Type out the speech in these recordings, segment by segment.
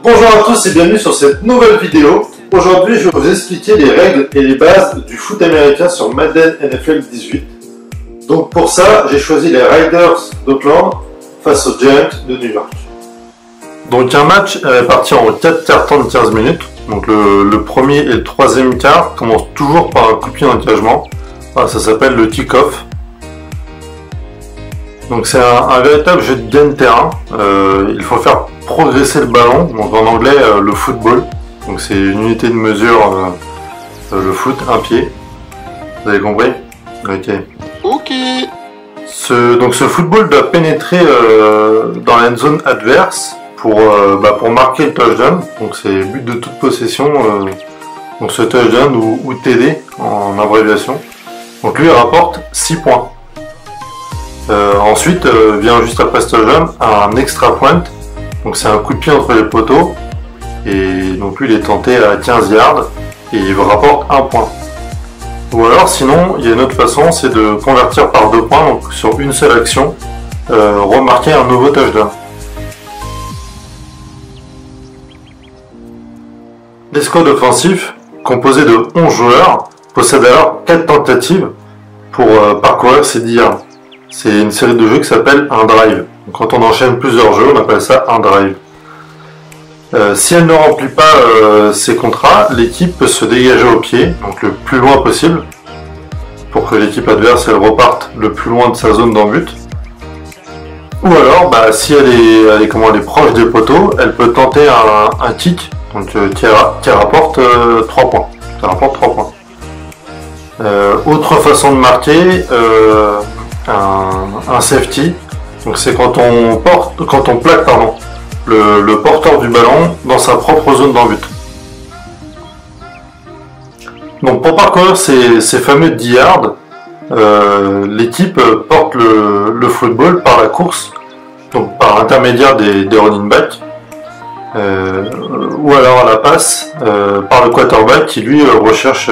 Bonjour à tous et bienvenue sur cette nouvelle vidéo. Aujourd'hui, je vais vous expliquer les règles et les bases du foot américain sur Madden NFL 18. Donc pour ça, j'ai choisi les Raiders d'Oakland face aux Giants de New York. Donc un match est parti en 4 quarts temps de 15 minutes. Donc le premier et le troisième quart commencent toujours par un coup de pied d'engagement. Ça s'appelle le kick-off. Donc c'est un véritable jeu de gain de terrain. Il faut faire progresser le ballon, donc en anglais le football. Donc c'est une unité de mesure, le foot, un pied. Vous avez compris? Ok. Donc ce football doit pénétrer dans la zone adverse pour marquer le touchdown. Donc c'est but de toute possession. Donc ce touchdown ou TD en abréviation. Donc lui il rapporte 6 points. Ensuite vient juste après ce touchdown un extra point. Donc c'est un coup de pied entre les poteaux. Et donc lui il est tenté à 15 yards et il rapporte 1 point. Ou alors sinon il y a une autre façon, c'est de convertir par 2 points, donc sur une seule action, remarquer un nouveau touchdown. L'escouade offensif, composé de 11 joueurs, possède alors 4 tentatives pour parcourir ces 10 yards. C'est une série de jeux qui s'appelle un drive. Donc, quand on enchaîne plusieurs jeux, on appelle ça un drive. Si elle ne remplit pas ses contrats, l'équipe peut se dégager au pied, donc le plus loin possible, pour que l'équipe adverse elle reparte le plus loin de sa zone d'en-but. Ou alors, si elle est proche des poteaux, elle peut tenter un kick, donc qui rapporte 3 points. Ça rapporte 3 points. Autre façon de marquer, un safety, donc c'est quand on plaque le porteur du ballon dans sa propre zone d'en-but. Donc pour parcourir ces fameux 10 yards, l'équipe porte le football par la course, donc par l'intermédiaire des running backs, ou alors à la passe par le quarterback qui lui recherche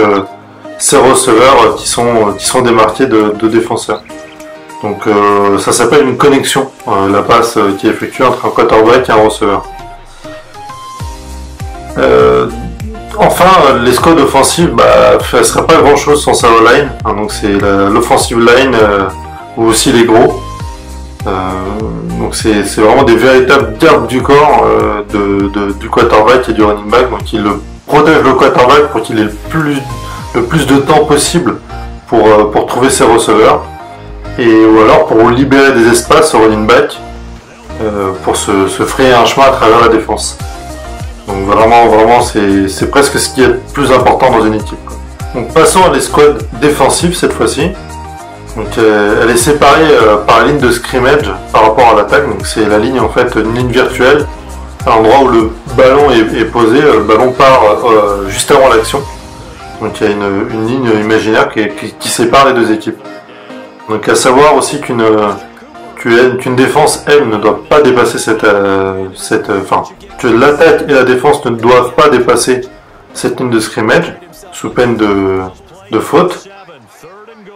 ses receveurs qui sont démarqués de défenseurs. Donc ça s'appelle une connexion, la passe qui est effectuée entre un quarterback et un receveur. Enfin, l'escouade offensive, elle ne serait pas grand chose sans sa O-line, donc c'est l'offensive line ou aussi les gros. Donc c'est vraiment des véritables gardes du corps du quarterback et du running back, donc ils protègent le quarterback pour qu'il ait le plus de temps possible pour trouver ses receveurs. Ou alors pour libérer des espaces au running back pour se frayer un chemin à travers la défense. Donc vraiment c'est presque ce qui est le plus important dans une équipe. Donc passons à l'escouade défensive cette fois-ci. Donc elle est séparée par la ligne de scrimmage par rapport à l'attaque. Donc c'est la ligne en fait, une ligne virtuelle, à l'endroit où le ballon est posé, le ballon part juste avant l'action. Donc il y a une ligne imaginaire qui sépare les deux équipes. Donc à savoir aussi qu'une défense, elle, ne doit pas dépasser que l'attaque et la défense ne doivent pas dépasser cette ligne de scrimmage, sous peine de faute.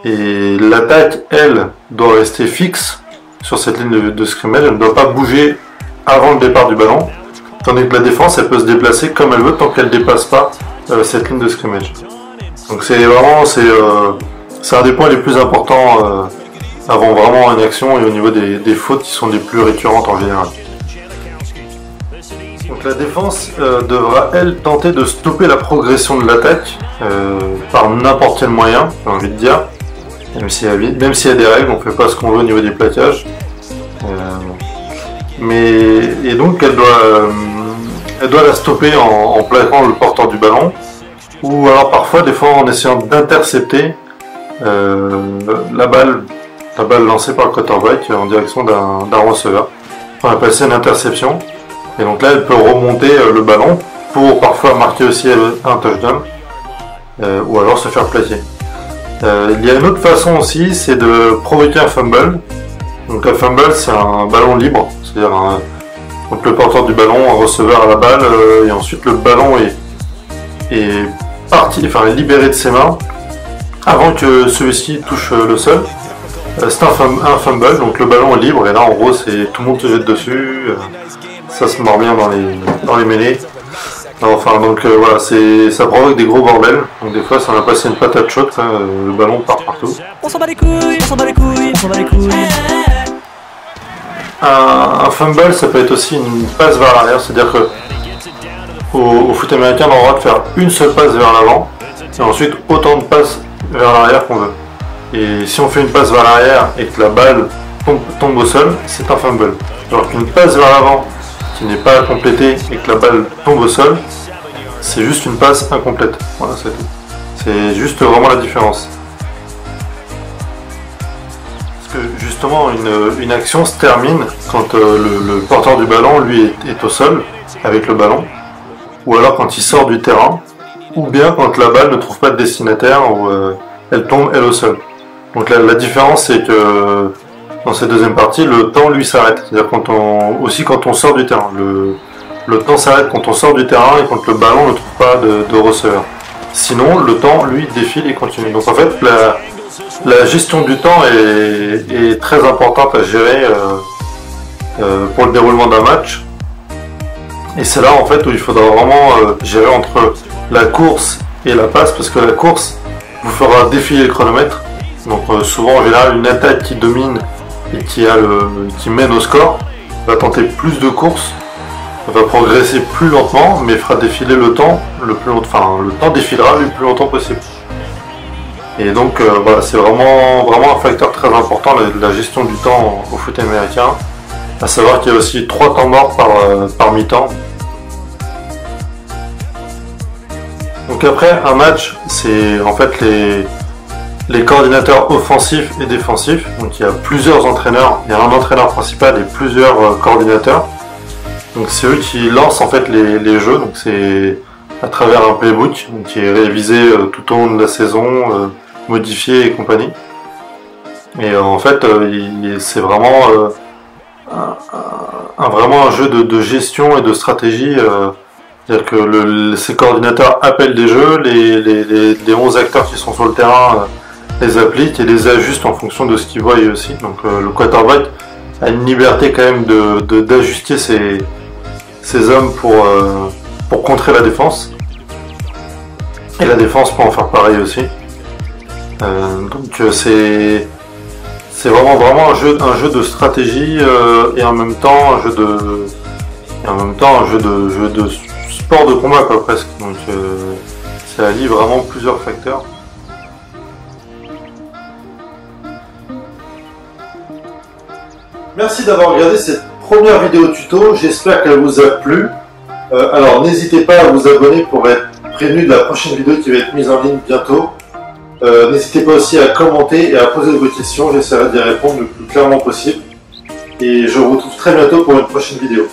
Et l'attaque, elle, doit rester fixe sur cette ligne de scrimmage, elle ne doit pas bouger avant le départ du ballon, tandis que la défense, elle peut se déplacer comme elle veut tant qu'elle ne dépasse pas cette ligne de scrimmage. Donc c'est un des points les plus importants avant vraiment une action et au niveau des fautes qui sont les plus récurrentes en général. Donc la défense devra elle tenter de stopper la progression de l'attaque par n'importe quel moyen, j'ai envie de dire, même s'il y a des règles, on ne fait pas ce qu'on veut au niveau des plaquages. Et donc elle doit la stopper en plaquant le porteur du ballon, ou alors parfois des fois en essayant d'intercepter la balle lancée par le quarterback en direction d'un receveur. On appelle ça une interception. Et donc là, elle peut remonter le ballon pour parfois marquer aussi un touchdown ou alors se faire plaquer. Il y a une autre façon aussi, c'est de provoquer un fumble. Donc un fumble, c'est un ballon libre, c'est-à-dire donc le porteur du ballon, un receveur à la balle, et ensuite le ballon est libéré de ses mains avant que celui-ci touche le sol. C'est un fumble, donc le ballon est libre et là en gros c'est tout le monde se jette dessus, ça se mord bien dans les mêlées. Enfin, donc voilà, ça provoque des gros bordels. Donc des fois, ça va passer une patate chaude, le ballon part partout. On s'en bat les couilles, on s'en bat les couilles, on s'en bat les couilles. Un fumble, ça peut être aussi une passe vers l'arrière, c'est-à-dire que au foot américain, on a le droit de faire une seule passe vers l'avant, et ensuite autant de passes vers l'arrière qu'on veut. Et si on fait une passe vers l'arrière et que la balle tombe au sol, c'est un fumble. Alors qu'une passe vers l'avant qui n'est pas complétée et que la balle tombe au sol, c'est juste une passe incomplète. Voilà, c'est tout. C'est juste vraiment la différence. Parce que justement, une action se termine quand le porteur du ballon, lui, est au sol avec le ballon, ou alors quand il sort du terrain, ou bien quand la balle ne trouve pas de destinataire, ou elle tombe, elle, au sol. Donc la différence, c'est que dans cette deuxième partie, le temps, lui, s'arrête. C'est-à-dire aussi quand on sort du terrain. Le temps s'arrête quand on sort du terrain et quand le ballon ne trouve pas de receveur. Sinon, le temps, lui, défile et continue. Donc en fait, la gestion du temps est très importante à gérer pour le déroulement d'un match. Et c'est là en fait où il faudra vraiment gérer entre la course et la passe, parce que la course vous fera défiler le chronomètre. Donc souvent en général, une attaque qui domine et qui mène au score va tenter plus de courses, va progresser plus lentement, mais fera défiler le temps le temps défilera le plus longtemps possible. Et donc voilà, c'est vraiment un facteur très important, la gestion du temps au foot américain. À savoir qu'il y a aussi 3 temps morts par mi-temps. Donc après un match, c'est en fait les coordinateurs offensifs et défensifs. Donc il y a plusieurs entraîneurs, il y a un entraîneur principal et plusieurs coordinateurs. Donc c'est eux qui lancent en fait les jeux. Donc c'est à travers un playbook qui est révisé tout au long de la saison, modifié et compagnie. Et en fait, c'est vraiment vraiment un jeu de gestion et de stratégie. C'est-à-dire que ces coordinateurs appellent des jeux, les 11 acteurs qui sont sur le terrain les appliquent et les ajustent en fonction de ce qu'ils voient aussi. Donc le quarterback a une liberté quand même d'ajuster ses hommes pour contrer la défense. Et la défense peut en faire pareil aussi. Donc c'est vraiment un jeu de stratégie et en même temps un jeu de sport de combat quoi, presque. Donc ça allie vraiment plusieurs facteurs. Merci d'avoir regardé cette première vidéo tuto, j'espère qu'elle vous a plu. Alors n'hésitez pas à vous abonner pour être prévenu de la prochaine vidéo qui va être mise en ligne bientôt. N'hésitez pas aussi à commenter et à poser vos questions, j'essaierai d'y répondre le plus clairement possible. Et je vous retrouve très bientôt pour une prochaine vidéo.